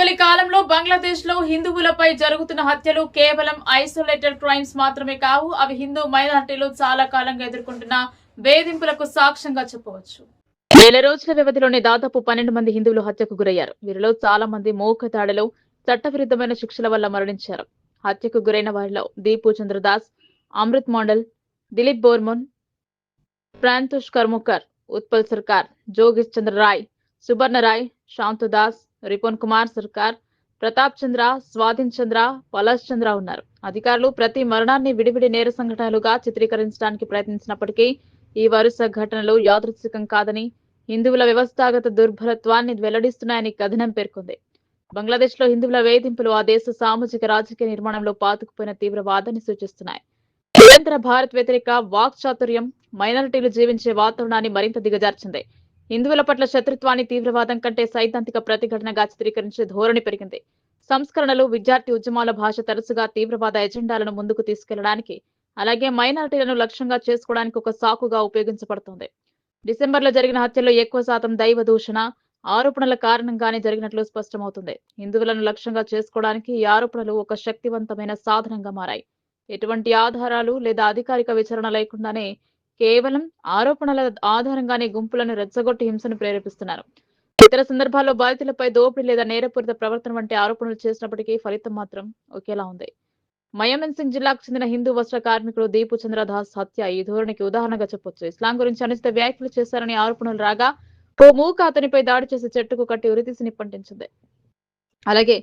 ఇటీవలి కాలంలో బంగ్లాదేశ్ లో హిందువులపై జరుగుతున్న హత్యలు కేవలం ఐసోలేటెడ్ క్రైమ్స్ మాత్రమే కావు. అవి హిందూ మైనారిటీలు చాలా కాలంగా ఎదుర్కొంటున్న వేధింపులకు సాక్ష్యంగా చెప్పవచ్చు. నెల రోజుల వ్యవధిలోనే దాదాపు 12 మంది హిందువులు హత్యకు గురయ్యారు. వీరిలో చాలా మంది మూక దాడిలో చట్టవిరుద్ధమైన శిక్షల వల్ల మరణించారు. హత్యకు గురైన వారిలో దీపు చంద్రదాస్, అమృత్ మండల్, దిలీప్ బోర్మన్, ప్రాంతోష్ కర్మకర్, ఉత్పల్ సర్కార్, జోగిష్ చంద్ర రాయ్, సుబర్ణ రాయ్, శాంతు దాస్, రిపోన్ కుమార్ సర్కార్, ప్రతాప్ చంద్ర, స్వాధీన్ చంద్ర, పలాష్ చంద్ర ఉన్నారు. అధికారులు ప్రతి మరణాన్ని విడివిడి నేర సంఘటనలుగా చిత్రీకరించడానికి ప్రయత్నించినప్పటికీ ఈ వరుస ఘటనలు యాదృచ్ఛికం కాదని, హిందువుల వ్యవస్థాగత దుర్బలత్వాన్ని వెల్లడిస్తున్నాయని కథనం పేర్కొంది. బంగ్లాదేశ్ లో హిందువుల వేధింపులు ఆ దేశ సామాజిక రాజకీయ నిర్మాణంలో పాతుకుపోయిన తీవ్రవాదాన్ని సూచిస్తున్నాయి. నిరంతర భారత్ వ్యతిరేక వాక్చాతుర్యం మైనారిటీలు జీవించే వాతావరణాన్ని మరింత దిగజార్చింది. హిందువుల పట్ల శత్రుత్వాన్ని తీవ్రవాదం కంటే సైద్ధాంతిక ప్రతిఘటనగా చిత్రీకరించే ధోరణి పెరిగింది. సంస్కరణలు, విద్యార్థి ఉద్యమాల భాష తరచుగా తీవ్రవాద ఎజెండాలను ముందుకు తీసుకెళ్లడానికి, అలాగే మైనారిటీలను లక్ష్యంగా చేసుకోవడానికి ఒక సాకుగా ఉపయోగించబడుతోంది. డిసెంబర్లో జరిగిన హత్యల్లో ఎక్కువ శాతం దైవ దూషణ ఆరోపణల కారణంగానే జరిగినట్లు స్పష్టమవుతుంది. హిందువులను లక్ష్యంగా చేసుకోవడానికి ఈ ఆరోపణలు ఒక శక్తివంతమైన సాధనంగా మారాయి. ఎటువంటి ఆధారాలు లేదా అధికారిక విచారణ లేకుండానే కేవలం ఆరోపణల ఆధారంగానే గుంపులను రెచ్చగొట్టి హింసను ప్రేరేపిస్తున్నారు. ఇతర సందర్భాల్లో బాధితులపై దోపిడీ లేదా నేరపూరిత ప్రవర్తన వంటి ఆరోపణలు చేసినప్పటికీ ఫలితం మాత్రం ఒకేలా ఉంది. మయమన్ సింగ్ జిల్లాకు చెందిన హిందూ వస్త్ర కార్మికుడు దీపు చంద్రదాస్ హత్య ఈ ధోరణికి ఉదాహరణగా చెప్పొచ్చు. ఇస్లాం గురించి అనుచిత వ్యాఖ్యలు చేశారని ఆరోపణలు రాగా ఓ మూక అతనిపై దాడి చేసి చెట్టుకు కట్టి ఉరితీసి నిప్పంటించింది. అలాగే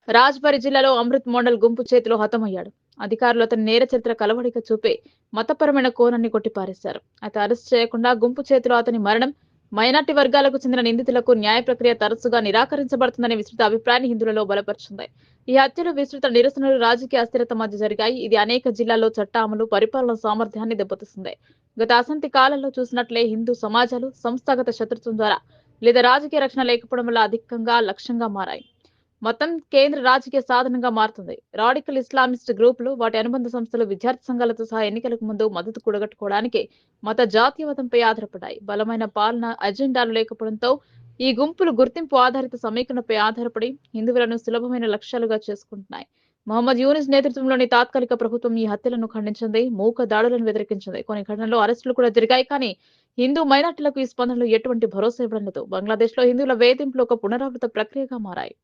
రాజ్బరి జిల్లాలో అమృత్ మండల్ గుంపు చేతిలో హతమయ్యాడు. అధికారులు అతని నేర చరిత్ర కలవడిక చూపి మతపరమైన కోణాన్ని కొట్టిపారేశారు. అయితే అరెస్ట్ చేయకుండా గుంపు చేతిలో అతని మరణం మైనార్టీ వర్గాలకు చెందిన నిందితులకు న్యాయ ప్రక్రియ తరచుగా నిరాకరించబడుతుందనే విస్తృత అభిప్రాయాన్ని హిందువులలో బలపరిచింది. ఈ హత్యలు విస్తృత నిరసనలు, రాజకీయ అస్థిరత మధ్య జరిగాయి. ఇది అనేక జిల్లాల్లో చట్ట అమలు, పరిపాలన సామర్థ్యాన్ని దెబ్బతీస్తుంది. గత అసంతి కాలంలో చూసినట్లే హిందూ సమాజాలు సంస్థాగత శత్రుత్వం ద్వారా లేదా రాజకీయ రక్షణ లేకపోవడం వల్ల అధికంగా లక్ష్యంగా మారాయి. మతం కేంద్ర రాజకీయ సాధనంగా మారుతుంది. రాడికల్ ఇస్లామిస్ట్ గ్రూపులు, వాటి అనుబంధ సంస్థలు విద్యార్థి సంఘాలతో సహా ఎన్నికలకు ముందు మద్దతు కూడగట్టుకోవడానికి మత జాతీయవాదంపై ఆధారపడ్డాయి. బలమైన పాలన అజెండాలు లేకపోవడంతో ఈ గుంపులు గుర్తింపు ఆధారిత సమీకరణపై ఆధారపడి హిందువులను సులభమైన లక్ష్యాలుగా చేసుకుంటున్నాయి. మొహమ్మద్ యూనిస్ నేతృత్వంలోని తాత్కాలిక ప్రభుత్వం ఈ హత్యలను ఖండించింది, మూక దాడులను వ్యతిరేకించింది. కొన్ని ఘటనల్లో అరెస్టులు కూడా జరిగాయి. కానీ హిందూ మైనార్టీలకు ఈ స్పందనలు ఎటువంటి భరోసా ఇవ్వడం లేదు. బంగ్లాదేశ్ లో హిందువుల వేధింపులు ఒక పునరావృత ప్రక్రియగా మారాయి.